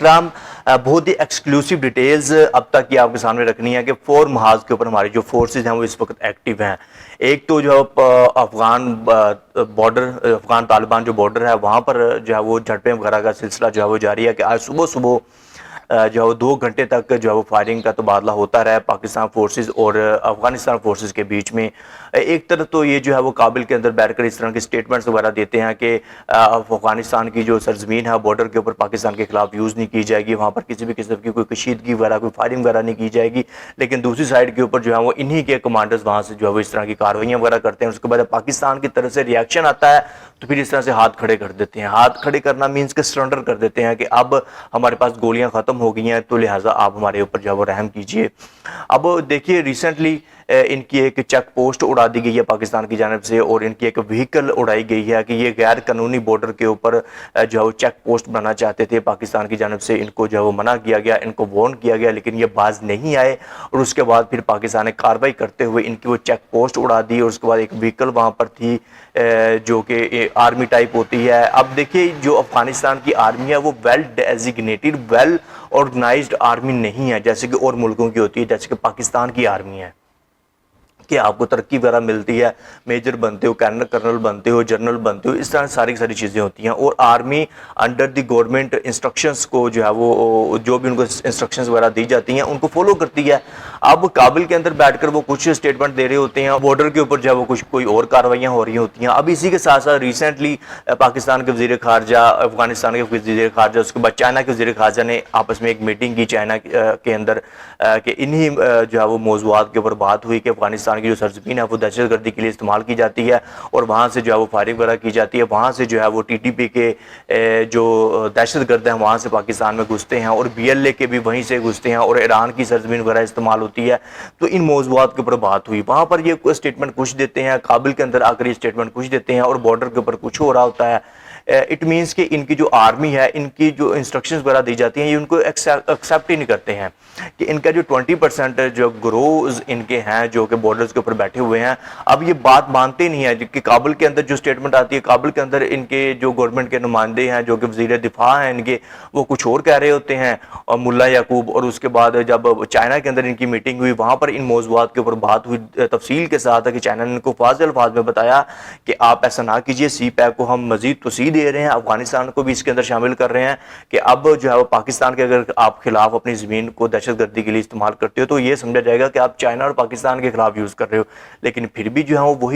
کرام بہت ہی exclusive details اب تک یہ آپ کے سامنے رکھنی ہے کہ 4 محاذ کے اوپر ہماری جو فورسز ہیں وہ اس وقت ایکٹیو ہیں۔ ایک تو جو افغان بارڈر، افغان طالبان جو بارڈر ہے وہاں پر جو ہے وہ جھڑپیں وغیرہ کا سلسلہ جو ہے وہ جاری ہے کہ آج صبح جو ہے وہ 2 گھنٹے تک جو ہے وہ فائرنگ کا تبادلہ ہوتا رہا ہے پاکستان فورسز اور افغانستان فورسز کے بیچ میں۔ ایک طرف تو یہ جو ہے وہ کابل کے اندر بیٹھ کر اس طرح کے سٹیٹمنٹس وغیرہ دیتے ہیں کہ افغانستان کی جو سرزمین ہے بارڈر کے اوپر پاکستان کے خلاف یوز نہیں کی جائے گی، وہاں پر کسی بھی قسم کی کوئی کشیدگی وغیرہ، کوئی فائرنگ وغیرہ نہیں کی جائے گی، لیکن دوسری سائڈ کے اوپر جو ہے وہ انہی کے کمانڈرز وہاں سے جو ہے وہ اس طرح کی کارروائیاں وغیرہ کرتے ہیں۔ اس کے بعد پاکستان کی طرف سے ریاکشن آتا ہے تو پھر اس طرح سے ہاتھ کھڑے کر دیتے ہیں۔ ہاتھ کھڑے کرنا مینس کہ سرنڈر کر دیتے ہیں کہ اب ہمارے پاس گولیاں ختم ہو گئی ہیں تو لہٰذا آپ ہمارے اوپر جو ہے وہ رحم کیجئے۔ اب دیکھیے ریسنٹلی ان کی ایک چیک پوسٹ اڑا دی گئی ہے پاکستان کی جانب سے، اور ان کی ایک وہیکل اڑائی گئی ہے کہ یہ غیر قانونی بارڈر کے اوپر جو ہے وہ چیک پوسٹ بنانا چاہتے تھے پاکستان کی جانب سے، ان کو جو ہے وہ منع کیا گیا، ان کو وارن کیا گیا، لیکن یہ باز نہیں آئے، اور اس کے بعد پھر پاکستان نے کارروائی کرتے ہوئے ان کی وہ چیک پوسٹ اڑا دی، اور اس کے بعد ایک وہیکل وہاں پر تھی جو کہ آرمی ٹائپ ہوتی ہے۔ اب دیکھیے جو افغانستان کی آرمی ہے وہ well designated, well organised army نہیں ہے جیسے کہ اور ملکوں کی ہوتی ہے، جیسے کہ پاکستان کی آرمی ہے کہ آپ کو ترقی وغیرہ ملتی ہے، میجر بنتے ہو، کرنل بنتے ہو، جنرل بنتے ہو، اس طرح ساری چیزیں ہوتی ہیں، اور army under the government instructions کو جو ہے وہ جو بھی ان کو انسٹرکشنز وغیرہ دی جاتی ہیں ان کو فالو کرتی ہے۔ اب کابل کے اندر بیٹھ کر وہ کچھ سٹیٹمنٹ دے رہے ہوتے ہیں، بارڈر کے اوپر جو ہے وہ کچھ کوئی اور کارروائیاں ہو رہی ہوتی ہیں۔ اب اسی کے ساتھ ساتھ ریسنٹلی پاکستان کے وزیر خارجہ، افغانستان کے وزیر خارجہ، اس کے بعد چائنا کے وزیر خارجہ نے آپس میں ایک میٹنگ کی چائنا کے اندر کہ انہی جو ہے وہ موضوعات کے اوپر بات ہوئی کہ افغانستان کی جو سرزمین ہے وہ دہشت گردی کے لیے استعمال کی جاتی ہے، اور وہاں سے جو ہے وہ فائرنگ وغیرہ کی جاتی ہے، وہاں سے جو ہے وہ ٹی ٹی پی کے جو دہشت گرد ہیں وہاں سے پاکستان میں گھستے ہیں، اور بی ایل اے کے بھی وہیں سے گھستے ہیں، اور ایران کی سرزمین وغیرہ استعمال ہوتی ہے۔ تو ان موضوعات کے اوپر بات ہوئی، وہاں پر یہ اسٹیٹمنٹ کچھ دیتے ہیں، کابل کے اندر آ کر یہ اسٹیٹمنٹ کچھ دیتے ہیں، اور بارڈر کے اوپر کچھ ہو رہا ہوتا ہے۔ اٹ مینس کہ ان کی جو آرمی ہے، ان کی جو انسٹرکشنز وغیرہ دی جاتی ہیں یہ ان کو ایکسیپٹ ہی نہیں کرتے ہیں کہ ان کا جو 20% جو گروز ان کے ہیں جو کہ بارڈرز کے اوپر بیٹھے ہوئے ہیں، اب یہ بات مانتے نہیں ہیں کہ کابل کے اندر جو سٹیٹمنٹ آتی ہے، کابل کے اندر ان کے جو گورنمنٹ کے نمائندے ہیں جو کہ وزیر دفاع ہیں ان کے، وہ کچھ اور کہہ رہے ہوتے ہیں، اور ملا یعقوب، اور اس کے بعد جب چائنا کے اندر ان کی میٹنگ ہوئی وہاں پر ان موضوعات کے اوپر بات ہوئی تفصیل کے ساتھ، کہ چائنا نے ان کو واضح الفاظ میں بتایا کہ آپ ایسا نہ کیجئے، سی پیک کو ہم مزید توسیع دے رہے ہیں، افغانستان کو بھی اس کے اندر شامل کر رہے ہیں، کہ اب جو ہے وہ پاکستان کے اگر آپ خلاف اپنی زمین کو دہشت گردی کے لیے استعمال کرتے ہو تو یہ سمجھا جائے گا کہ آپ چائنا اور پاکستان کے خلاف یوز کر رہے ہو، لیکن پھر بھی جو ہے وہ وہی